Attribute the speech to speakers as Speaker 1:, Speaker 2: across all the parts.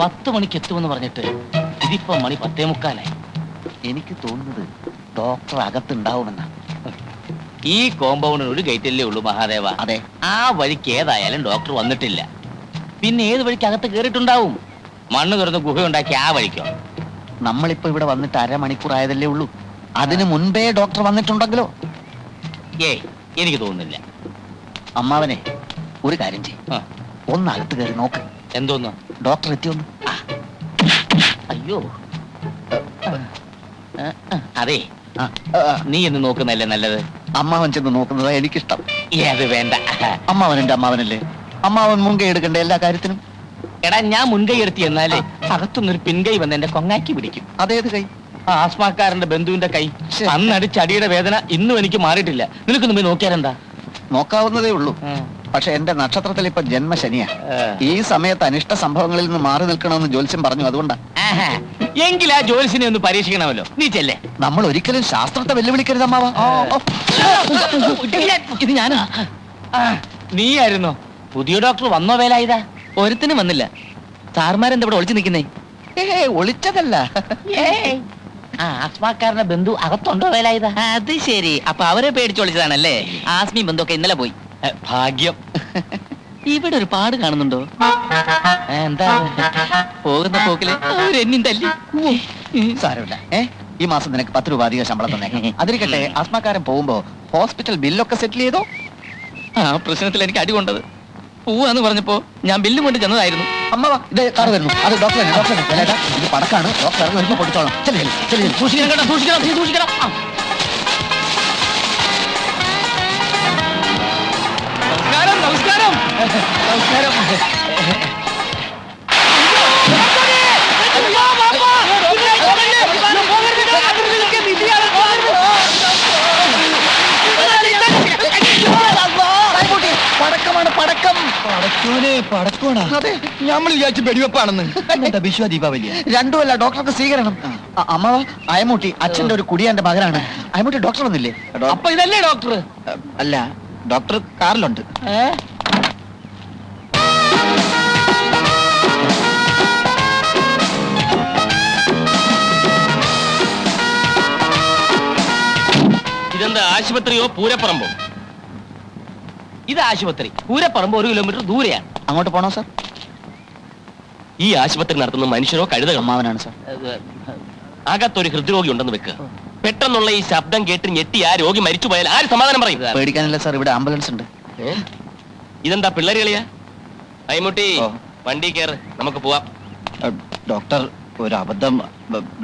Speaker 1: 10 മണിക്ക് എത്തുമെന്ന് പറഞ്ഞിട്ട് ഇതിപ്പോ മണി 10:45.
Speaker 2: എനിക്ക് തോന്നുന്നത് ഡോക്ടർ അകത്തുണ്ടാവുമെന്നാ.
Speaker 1: ഈ കോമ്പൗണ്ടിന് ഒരു ഗേറ്റല്ലേ ഉള്ളൂ മഹാദേവ.
Speaker 2: അതെ.
Speaker 1: ആ വഴിക്ക് ഏതായാലും ഡോക്ടർ വന്നിട്ടില്ല. പിന്നെ ഏത് വഴിക്ക് അകത്ത് കേറിയിട്ടുണ്ടാവും? മണ്ണ് തുറന്ന് ഗുഹയുണ്ടാക്കി ആ വഴിക്കോ?
Speaker 2: നമ്മളിപ്പോ ഇവിടെ വന്നിട്ട് അരമണിക്കൂർ ആയതല്ലേ ഉള്ളൂ. അതിനു മുൻപേ ഡോക്ടർ വന്നിട്ടുണ്ടെങ്കിലോ?
Speaker 1: ഏയ്, എനിക്ക് തോന്നുന്നില്ല.
Speaker 2: അമ്മാവനെ ഒരു കാര്യം ചെയ്യും, ഒന്ന് അകത്ത് കയറി നോക്ക്.
Speaker 1: എന്തോന്ന്?
Speaker 2: ഡോക്ടർ എത്തിയൊന്ന്.
Speaker 1: അയ്യോ, അതെ, നീ എന്ന് നോക്കുന്നല്ലേ നല്ലത്.
Speaker 2: അമ്മാവൻ ചെന്ന് നോക്കുന്നതാ എനിക്കിഷ്ടം.
Speaker 1: അത് വേണ്ട.
Speaker 2: അമ്മാവൻ എന്റെ അമ്മാവനല്ലേ, അമ്മാവൻ മുൻകൈ എടുക്കണ്ടേ എല്ലാ കാര്യത്തിനും.
Speaker 1: എടാ, ഞാൻ മുൻകൈ എടുത്തി എന്നാലേ അകത്തുനിന്നൊരു പിൻകൈ വന്ന് എന്റെ കൊങ്ങാക്കി പിടിക്കും.
Speaker 2: അതേത് കൈ?
Speaker 1: ആസ്മാക്കാരന്റെ ബന്ധുവിന്റെ കൈ. അന്നടിച്ച അടിയുടെ വേദന ഇന്നും എനിക്ക് മാറിയിട്ടില്ല. നിനക്കൊന്നും പോയി നോക്കിയാലെന്താ?
Speaker 2: നോക്കാവുന്നതേ ഉള്ളൂ. പക്ഷെ എന്റെ നക്ഷത്രത്തിൽ ഇപ്പൊ ജന്മശനിയാ. ഈ സമയത്ത് അനിഷ്ട സംഭവങ്ങളിൽ നിന്ന് മാറി നിൽക്കണമെന്ന് ജ്യോത്സ്യം പറഞ്ഞു. അതുകൊണ്ടാ.
Speaker 1: എങ്കിൽ ആ ജ്യോത്സ്യനെ ഒന്ന് പരീക്ഷിക്കണമല്ലോ. നീ ചെല്ലേ.
Speaker 2: നമ്മൾ ഒരിക്കലും ശാസ്ത്രത്തെ വെല്ലുവിളിക്കരുത് അമ്മാവ.
Speaker 1: ഇത് ഞാനാ. നീയായിരുന്നോ? പുതിയ ഡോക്ടർ വന്നോ? വേലായുധ
Speaker 2: ഒരുത്തിനും വന്നില്ല.
Speaker 1: സാർമാരെന്താ ഇവിടെ ഒളിച്ചു നിൽക്കുന്നേ?
Speaker 2: ഒളിച്ചതല്ല.
Speaker 1: ആസ്മാക്കാരന്റെ ബന്ധു അകത്തുണ്ടോ വേലായുധ?
Speaker 3: അത് ശരി. അപ്പൊ അവരെ പേടിച്ചൊളിച്ചതാണല്ലേ? ആസ്മി ബന്ധുവൊക്കെ ഇന്നലെ പോയി.
Speaker 1: ഭാഗ്യം.
Speaker 3: ഇവിടെ ഒരു പാട് കാണുന്നുണ്ടോ?
Speaker 1: എന്താ?
Speaker 3: പോകുന്ന പോക്കില് അവരെന്നും തല്ലി.
Speaker 2: സാരമില്ല. ഈ മാസം നിനക്ക് 10 രൂപ അധികം ശമ്പളം തന്നേക്കാം. അതിരിക്കട്ടെ, ആസ്മാക്കാരൻ പോകുമ്പോ ഹോസ്പിറ്റൽ ബില്ലൊക്കെ സെറ്റിൽ ചെയ്തോ?
Speaker 3: ആ പ്രശ്നത്തിൽ എനിക്ക് അടി കൊണ്ടത്. പോവാന്ന് പറഞ്ഞപ്പോ ഞാൻ ബില്ലും കൊണ്ട് ചെന്നതായിരുന്നു.
Speaker 2: അമ്മ ഇത് കാറ് വരുന്നു. അത് ഡോക്ടറെ ഇത് പടക്കാണ്. ഡോക്ടർ ഇറങ്ങി വരുമ്പോ കൊടുത്തോളാം.
Speaker 1: സൂക്ഷിക്കണം കേട്ടോ, സൂക്ഷിക്കണം, സൂക്ഷിക്കണം. നമസ്കാരം, നമസ്കാരം, നമസ്കാരം.
Speaker 2: പടക്കമാണ്, പടക്കം.
Speaker 3: അതെ, നമ്മൾ വിചാരിച്ചു വെടിവെപ്പാണെന്ന്. വിശ്വ ദീപാവലി
Speaker 2: രണ്ടുമല്ല, ഡോക്ടർക്ക് സ്വീകരണം. അമ്മാവ, അയമൂട്ടി അച്ഛന്റെ ഒരു കുടിയാന്റെ മകനാണ്. അയമൂട്ടി ഡോക്ടർ വന്നില്ലേ?
Speaker 1: അപ്പൊ ഇതല്ലേ ഡോക്ടർ?
Speaker 2: അല്ല, ഡോക്ടർ കാറിലുണ്ട്.
Speaker 1: ഇതെന്താ, ആശുപത്രിയോ പൂരപ്പറമ്പോ? ഇത് ആശുപത്രി. പൂരപ്പറമ്പ് 1 കിലോമീറ്റർ ദൂരെയാണ്.
Speaker 2: അങ്ങോട്ട് പോണോ സാർ?
Speaker 1: ഈ ആശുപത്രി നടത്തുന്ന മനുഷ്യരോ കഴുതകളോ?
Speaker 2: അമ്മാവനാണ് സാർ.
Speaker 1: അകത്തൊരു ഹൃദ്രോഗി ഉണ്ടെന്ന് വെക്കുക. പെട്ടെന്നുള്ള ഈ ശബ്ദം കേട്ട് ഞെട്ടി ആ രോഗി മരിച്ചു പോയാൽ ആര് സമാധാനം പറയും?
Speaker 2: പേടിക്കാനില്ല സാർ, ഇവിടെ ആംബുലൻസ് ഉണ്ട്.
Speaker 1: ഇതെന്താ പിള്ളേര് കളിയാ? അയ്മുട്ടി, വണ്ടി കയറ്, നമുക്ക് പോവാം.
Speaker 2: ഡോക്ടർ, ഒരു അബദ്ധം.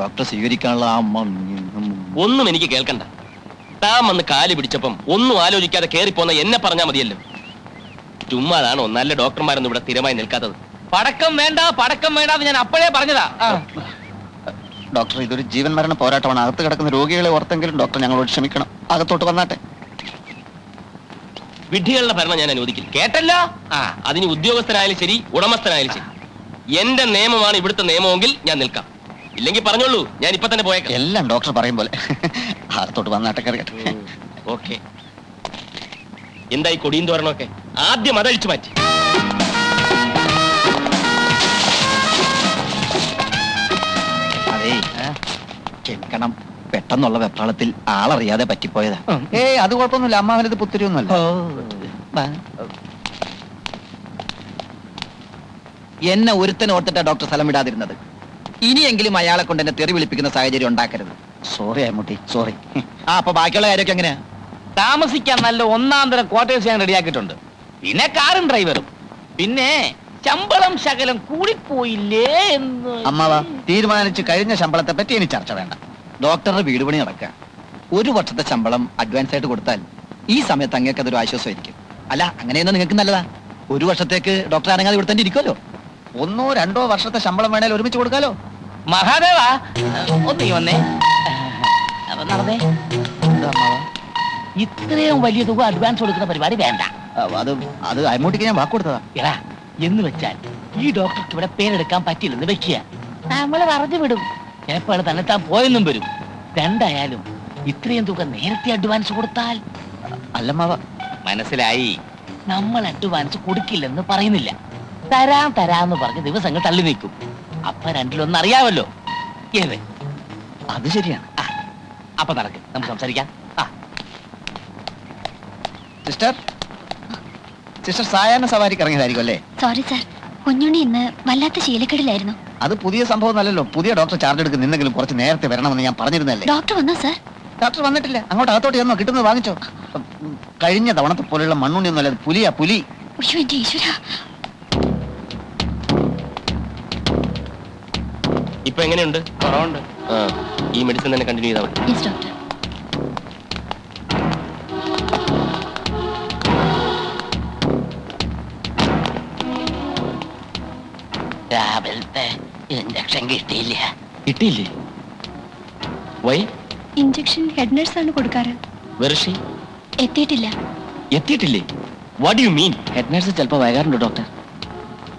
Speaker 2: ഡോക്ടർ സ്വീകരിക്കാനുള്ള
Speaker 1: ഒന്നും എനിക്ക് കേൾക്കണ്ട. താൻ വന്ന് കാല് പിടിച്ചപ്പം ഒന്നും ആലോചിക്കാതെ കേറിപ്പോന്ന എന്നെ പറഞ്ഞാൽ മതിയല്ലോ. ചുമ്മാതാണോ നല്ല ഡോക്ടർമാരൊന്നും ഇവിടെ സ്ഥിരമായി നിൽക്കാത്തത്? പടക്കം വേണ്ട, പടക്കം വേണ്ട എന്ന് ഞാൻ അപ്പോഴേ പറഞ്ഞതാ.
Speaker 2: ഡോക്ടർ, ഇതൊരു ജീവൻ മരണ പോരാട്ടമാണ്. അകത്ത് കിടക്കുന്ന രോഗികളെ ഓർത്തെങ്കിലും ഡോക്ടർ ഞങ്ങളോട് ക്ഷമിക്കണം. അകത്തോട്ട് വന്നാട്ടെ.
Speaker 1: വിഡ്ഢികളുടെ ഭരണം ഞാൻ അനുവദിക്കില്ല. കേട്ടല്ലോ? അതിന് ഉദ്യോഗസ്ഥനായാലും ശരി, ഉടമസ്ഥനായാലും ശരി. എന്റെ നിയമമാണ് ഇവിടുത്തെ നിയമമെങ്കിൽ ഞാൻ നിൽക്കാം. ഇല്ലെങ്കിൽ പറഞ്ഞോളൂ, ഞാൻ ഇപ്പൊ തന്നെ പോയേക്കാം.
Speaker 2: എല്ലാം ഡോക്ടർ പറയും പോലെ. അകത്തോട്ട് വന്നാട്ടെ, കറിയട്ടെ.
Speaker 1: ഓക്കെ. എന്തായി കൊടിയും തോരണമൊക്കെ? ആദ്യം അതഴിച്ചു മാറ്റി.
Speaker 2: അതേ, ക്ഷമിക്കണം, പെട്ടെന്നുള്ള വെപ്രാളത്തിൽ ആളറിയാതെ പറ്റിപ്പോയതാ. അത് കുഴപ്പമൊന്നുമില്ല. അമ്മാവനത് പുത്തിരിയൊന്നുമല്ല.
Speaker 3: എന്നെ ഒരുത്തനെ ഓർത്തിട്ടാ ഡോക്ടർ സ്ഥലം വിടാതിരുന്നത്. ഇനിയെങ്കിലും അയാളെ കൊണ്ട് എന്നെ തെറി വിളിപ്പിക്കുന്ന സാഹചര്യം ഉണ്ടാക്കരുത്.
Speaker 2: Sorry Ammutty, sorry.
Speaker 3: അപ്പൊ ബാക്കിയുള്ള കാര്യമൊക്കെ എങ്ങനെയാ?
Speaker 1: താമസിക്കാൻ നല്ല 1-ാം തരം ക്വാർട്ടേഴ്സ് ഞാൻ റെഡിയാക്കിയിട്ടുണ്ട്. പിന്നെ കാറും ഡ്രൈവറും. പിന്നെ ശമ്പളം ശകലം കൂടിപ്പോയില്ലേ എന്ന്.
Speaker 2: അമ്മാവ, തീരുമാനിച്ച് കഴിഞ്ഞ ശമ്പളത്തെ പറ്റി ഇനി ചർച്ച വേണ്ട.
Speaker 3: ഡോക്ടറുടെ വീട് പണി നടക്കുക. 1 വർഷത്തെ ശമ്പളം അഡ്വാൻസ് ആയിട്ട് കൊടുത്താൽ ഈ സമയത്ത് അങ്ങേക്ക് അതൊരു ആശ്വാസമായിരിക്കും. അല്ല, അങ്ങനെയൊന്നും നിങ്ങൾക്ക് നല്ലതാ. 1 വർഷത്തേക്ക് ഡോക്ടർ അനങ്ങാതെ ഇവിടെ തന്നെ ഇരിക്കുമല്ലോ.
Speaker 2: 1 or 2 വർഷത്തെ ശമ്പളം വേണേൽ ഒരുമിച്ച് കൊടുക്കാലോ.
Speaker 1: മഹാദേവ, ഒന്നീ വന്നേ. നടന്നേ. ഇത്രയും വലിയ തുക അഡ്വാൻസ് കൊടുക്കുന്ന പരിപാടി വേണ്ട.
Speaker 2: അത് അമ്മൂട്ടിക്ക് ഞാൻ വാക്ക് കൊടുത്തതാ.
Speaker 1: എടാ, എന്ന് വെച്ചാൽ ഈ ഡോക്ടർക്ക് ഇവിടെ പേരെടുക്കാൻ പറ്റില്ലെന്ന് വെക്കുക. നമ്മളെ പറഞ്ഞു വിടും. ചിലപ്പോൾ തന്നെ താൻ പോയെന്നും വരും. രണ്ടായാലും ഇത്രയും തുക നേരത്തെ അഡ്വാൻസ് കൊടുത്താൽ.
Speaker 2: അല്ലമ്മാവ,
Speaker 1: മനസ്സിലായി. നമ്മൾ അഡ്വാൻസ് കൊടുക്കില്ലെന്ന് പറയുന്നില്ല. തരാന്ന് പറഞ്ഞ് ദിവസങ്ങൾ തള്ളി നീക്കും. അപ്പൊ രണ്ടിലൊന്നും അറിയാമല്ലോ. ഏത്?
Speaker 2: അത് ശരിയാണ്.
Speaker 1: അപ്പൊ നടക്ക്, നമുക്ക് സംസാരിക്കാം.
Speaker 2: സിസ്റ്റർ സിസ്റ്റർ സായാഹ്ന സവാരിക്ക് ഇറങ്ങിയതായിരിക്കും അല്ലേ?
Speaker 4: സോറി സാർ, കുഞ്ഞുണ്ണി ഇന്ന് വല്ലാത്ത ശീലക്കേടിലായിരുന്നു.
Speaker 2: അത് പുതിയ സംഭവം അല്ലല്ലോ. പുതിയ ഡോക്ടർ ചാർജ് എടുക്കുന്ന നിന്നെങ്കിലും കുറച്ച് നേരത്തെ വരണമെന്ന് ഞാൻ പറഞ്ഞിരുന്നല്ലേ.
Speaker 4: ഡോക്ടർ വന്നോ സാർ?
Speaker 2: ഡോക്ടർ വന്നിട്ടില്ല. അങ്ങോട്ട് അകത്തോട്ട് ചെന്നോ, കിട്ടുന്നത് വാങ്ങിച്ചോ. കഴിഞ്ഞ തവണത്തെ പോലെയുള്ള മണ്ണുണ്ണിയൊന്നും അല്ല, പുലിയാ പുലി.
Speaker 4: അയ്യോ എന്റെ ഈശ്വര.
Speaker 1: ഇപ്പൊ എങ്ങനെയുണ്ട്? കുറവുണ്ട്. ഈ മെഡിസിൻ തന്നെ കണ്ടിന്യൂ ചെയ്താൽ മതി.
Speaker 4: Yes doctor.
Speaker 1: രാവിലത്തെ ഇഞ്ചക്ഷൻ കിട്ടിയില്ല. കിട്ടിയില്ലേ? വൈ?
Speaker 4: ഇഞ്ചക്ഷൻ ഹെഡ് നഴ്സ് ആണ് കൊടുക്കാറ്.
Speaker 1: വെർഷി
Speaker 4: എത്തിയിട്ടില്ല.
Speaker 1: എത്തിയിട്ടില്ലേ? What you mean?
Speaker 3: Head nurse ചിലപ്പോൾ വൈകാറുണ്ട് ഡോക്ടർ.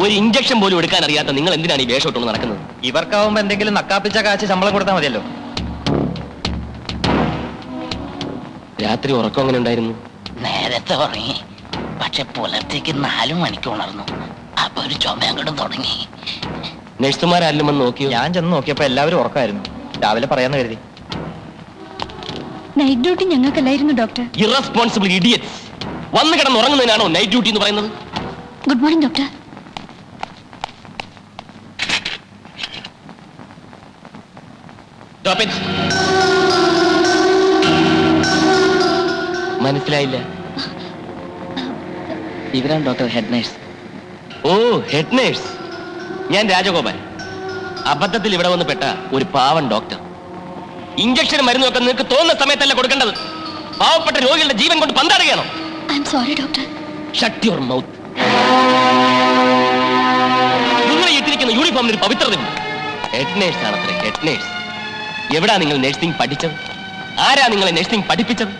Speaker 1: ഒരു ഇഞ്ചക്ഷൻ പോലും എടുക്കാൻ അറിയാത്ത നിങ്ങൾ എന്തിനാണ് ഈ വേഷം ഇട്ടുകൊണ്ട് നടക്കുന്നത്?
Speaker 3: ഇവർക്കാവുമ്പോ എന്തെങ്കിലും നക്കാപ്പിച്ച കാശ് ശമ്പളം കൊടുത്താൽ മതിയല്ലോ.
Speaker 1: രാത്രി ഉറക്കം എങ്ങനെ ഉണ്ടായിരുന്നു?
Speaker 5: നേരത്തെ ഉറങ്ങി, പക്ഷെ പുലർച്ചയ്ക്ക് 4 മണിക്ക് ഉണർന്നു. അപ്പൊ ഒരു ചുമയങ്ങോട്ടും തുടങ്ങി.
Speaker 1: നഴ്സുമാരെല്ലാം വന്ന് നോക്കിയോ?
Speaker 3: ഞാൻ ചെന്ന് നോക്കിയപ്പോ എല്ലാവരും ഉറക്കമായിരുന്നു. രാവിലെ പറയാന്ന് കരുതി.
Speaker 4: നൈറ്റ് ഡ്യൂട്ടി ഞങ്ങൾക്കല്ലായിരുന്നു ഡോക്ടർ.
Speaker 1: Irresponsible idiots. വന്ന് കിടന്ന് ഉറങ്ങുന്നതിനാണോ നൈറ്റ് ഡ്യൂട്ടി എന്ന് പറയുന്നത്?
Speaker 4: Good morning doctor.
Speaker 1: Stop it. മനസ്സിലായില്ല.
Speaker 3: ഇവരാണ് doctor head nurse.
Speaker 1: Oh, head nurse. ഞാൻ രാജഗോപാൽ. അബദ്ധത്തിൽ ഇവിടെ വന്ന് പെട്ട ഒരു പാവൻ ഡോക്ടർ. ഇഞ്ചക്ഷൻ മരുന്നൊക്കെ നിങ്ങൾക്ക് തോന്നുന്ന സമയത്തല്ല കൊടുക്കേണ്ടത്. പാവപ്പെട്ട രോഗികളുടെ ജീവൻ കൊണ്ട് പന്താടുകയാണോ?
Speaker 4: I'm sorry doctor.
Speaker 1: Shut your mouth. നിങ്ങൾ ഇട്ടിരിക്കുന്ന യൂണിഫോമിന് ഒരു പവിത്രതയുണ്ട്. ഹെഡ് നേഴ്സ് ആണത്രേ, ഹെഡ് നേഴ്സ്. എവിടാ നിങ്ങൾ നഴ്സിംഗ് പഠിച്ചത്? ആരാ നിങ്ങളെ നഴ്സിംഗ് പഠിപ്പിച്ചത്?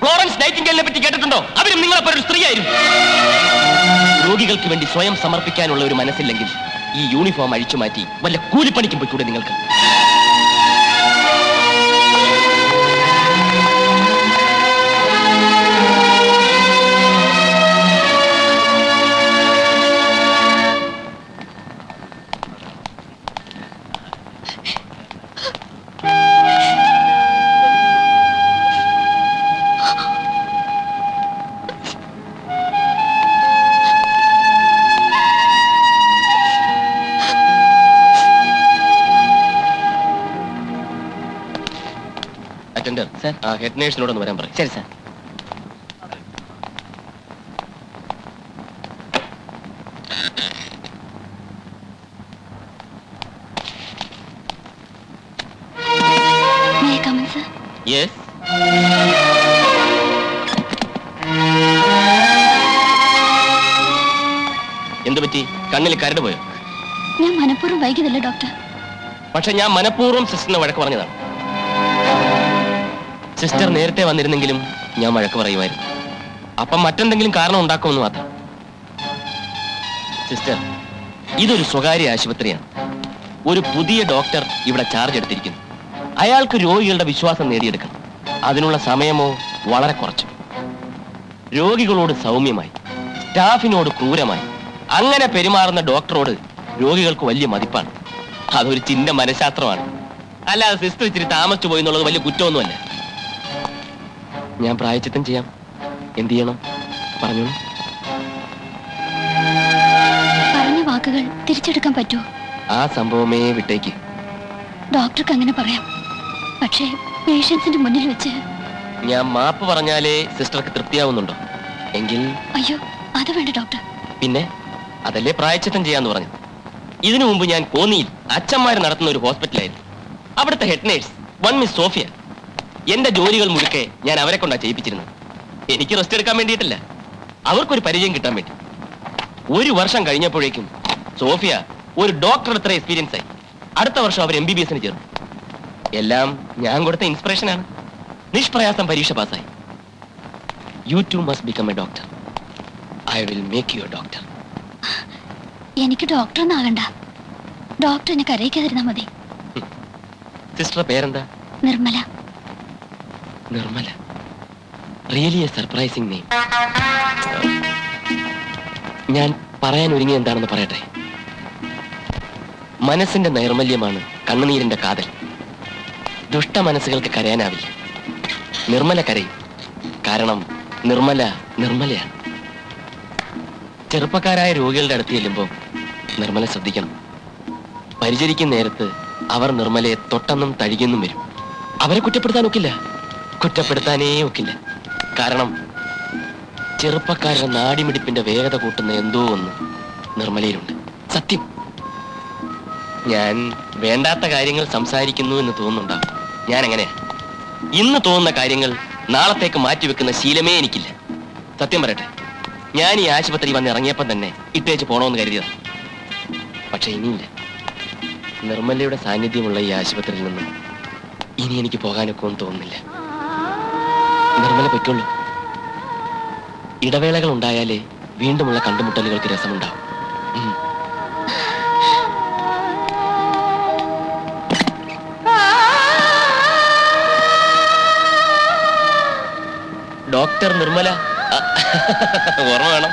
Speaker 1: ഫ്ലോറൻസ് നൈറ്റിംഗേലിനെ പറ്റി കേട്ടിട്ടുണ്ടോ? അവരും നിങ്ങളെപ്പോലെ ഒരു സ്ത്രീയായിരുന്നു. രോഗികൾക്ക് വേണ്ടി സ്വയം സമർപ്പിക്കാനുള്ള ഒരു മനസ്സില്ലെങ്കിൽ ഈ യൂണിഫോം അഴിച്ചു മാറ്റി വല്ല കൂലിപ്പണിക്കും പോയിക്കൂടെ നിങ്ങൾക്ക്? അറ്റൻഡർ, ആ ഹെഡ് നേഴ്സിനോടൊന്ന് വരാൻ പറയും.
Speaker 3: ശരി sir.
Speaker 4: May I come in, sir?
Speaker 1: Yes. എന്തു പറ്റി? കണ്ണിൽ കരട് പോയോ?
Speaker 4: ഞാൻ മനഃപൂർവ്വം വൈകിയതല്ല ഡോക്ടർ.
Speaker 1: പക്ഷെ ഞാൻ മനഃപൂർവ്വം സിസ്റ്ററിനെ വഴക്ക് പറഞ്ഞതാണ്. സിസ്റ്റർ നേരത്തെ വന്നിരുന്നെങ്കിലും ഞാൻ വഴക്ക് പറയുമായിരുന്നു. അപ്പം മറ്റെന്തെങ്കിലും കാരണം ഉണ്ടാക്കുമെന്ന് മാത്രം. സിസ്റ്റർ, ഇതൊരു സ്വകാര്യ ആശുപത്രിയാണ്. ഒരു പുതിയ ഡോക്ടർ ഇവിടെ ചാർജ് എടുത്തിരിക്കുന്നു. അയാൾക്ക് രോഗികളുടെ വിശ്വാസം നേടിയെടുക്കണം. അതിനുള്ള സമയമോ വളരെ കുറച്ചു. രോഗികളോട് സൗമ്യമായി, സ്റ്റാഫിനോട് ക്രൂരമായി അങ്ങനെ പെരുമാറുന്ന ഡോക്ടറോട് രോഗികൾക്ക് വലിയ മതിപ്പാണ്. അതൊരു ചിന്ന മനഃശാസ്ത്രമാണ്. അല്ലാതെ സിസ്റ്റർ ഇച്ചിരി താമസിച്ചു പോയി എന്നുള്ളത് വലിയ കുറ്റമൊന്നുമല്ല. ഞാൻ പ്രായച്ചിത്തം ചെയ്യാം. എന്ത് ചെയ്യണം പറഞ്ഞു?
Speaker 4: പറഞ്ഞ വാക്കുകൾ തിരിച്ചെടുക്കാൻ പറ്റുമോ?
Speaker 1: ആ സംഭവമേ വിട്ടേക്ക്.
Speaker 4: ഡോക്ടർക്ക് അങ്ങനെ പറയാം, പക്ഷേ പേഷ്യൻസിന്റെ മുന്നിൽ വെച്ച്
Speaker 1: ഞാൻ മാപ്പ് പറഞ്ഞാലേ സിസ്റ്റർക്ക് തൃപ്തിയാവുന്നുണ്ടോ? എങ്കിൽ
Speaker 4: അയ്യോ, അത് വേണ്ട ഡോക്ടർ.
Speaker 1: പിന്നെ അതല്ലേ പ്രായച്ചിത്തം ചെയ്യാന്ന് പറഞ്ഞു. ഇതിനു മുമ്പ് ഞാൻ കോന്നിയിൽ അച്ഛന്മാർ നടത്തുന്ന ഒരു ഹോസ്പിറ്റലായിരുന്നു. അവിടുത്തെ head nurse one Miss Sophia. എന്റെ ജോലികൾ മുഴുക്കെ ഞാൻ അവരെ കൊണ്ടാ ചെയ്യിപ്പിച്ചിരുന്നത്. എനിക്ക് റെസ്റ്റ് എടുക്കാൻ വേണ്ടിയിട്ടല്ല, അവർക്കൊരു പരിചയം കിട്ടാൻ വേണ്ടി. 1 വർഷം കഴിഞ്ഞപ്പോഴേക്കും സോഫിയ ഒരു ഡോക്ടർ അത്ര എക്സ്പീരിയൻസ് ആയി. അടുത്ത വർഷം അവർ MBBSന് ചേർന്നു. എല്ലാം ഞാൻ കൊടുത്ത ഇൻസ്പിറേഷനാണ്. നിഷ്പ്രയാസം പരീക്ഷ പാസ്സായി. You too must become a doctor. I will make you a doctor.
Speaker 4: എനിക്ക് ഡോക്ടറൊന്നും ആകണ്ട. ഡോക്ടർ എന്നെ കരയിക്കാതിരുന്നാ മതി.
Speaker 1: സിസ്റ്ററുടെ പേരെന്താ?
Speaker 4: Nirmala.
Speaker 1: Nirmala. Really a surprising name. ഞാൻ പറയാൻ ഒരുങ്ങി എന്താണെന്ന് പറയട്ടെ. മനസ്സിന്റെ നൈർമല്യമാണ് കണ്ണുനീരിന്റെ കാതൽ. ദുഷ്ട മനസ്സുകൾക്ക് കരയാനാവില്ല. നിർമ്മല കരയും. കാരണം നിർമ്മല നിർമ്മലയാണ്. ചെറുപ്പക്കാരായ രോഗികളുടെ അടുത്ത് ചെല്ലുമ്പോൾ നിർമ്മല ശ്രദ്ധിക്കണം. പരിചരിക്കുന്ന നേരത്ത് അവർ നിർമ്മലയെ തൊട്ടെന്നും തഴുകിയെന്നും വരും. അവരെ കുറ്റപ്പെടുത്താൻ ഒക്കില്ല, കുറ്റപ്പെടുത്താനേ ഒക്കില്ല. കാരണം ചെറുപ്പക്കാരുടെ നാടിമിടിപ്പിന്റെ വേഗത കൂട്ടുന്ന എന്തോ ഒന്ന് നിർമ്മലയിലുണ്ട്. സത്യം. ഞാൻ വേണ്ടാത്ത കാര്യങ്ങൾ സംസാരിക്കുന്നു എന്ന് തോന്നുന്നുണ്ടാവും. ഞാൻ എങ്ങനെയാ? ഇന്ന് തോന്നുന്ന കാര്യങ്ങൾ നാളത്തേക്ക് മാറ്റിവെക്കുന്ന ശീലമേ എനിക്കില്ല. സത്യം പറയട്ടെ, ഞാൻ ഈ ആശുപത്രി വന്ന് ഇറങ്ങിയപ്പം തന്നെ ഇട്ടേച്ച് പോണോന്ന് കരുതിയതാ. പക്ഷെ ഇനിയില്ല. നിർമ്മലയുടെ സാന്നിധ്യമുള്ള ഈ ആശുപത്രിയിൽ നിന്നും ഇനി എനിക്ക് പോകാനൊക്കെ ഒന്നും തോന്നുന്നില്ല. നിർമ്മല പൊയ്ക്കൊള്ളൂ. ഇടവേളകൾ ഉണ്ടായാലേ വീണ്ടുമുള്ള കണ്ടുമുട്ടലുകൾക്ക് രസമുണ്ടാവും. ഡോക്ടർ നിർമ്മല ഓർമ്മ വേണം.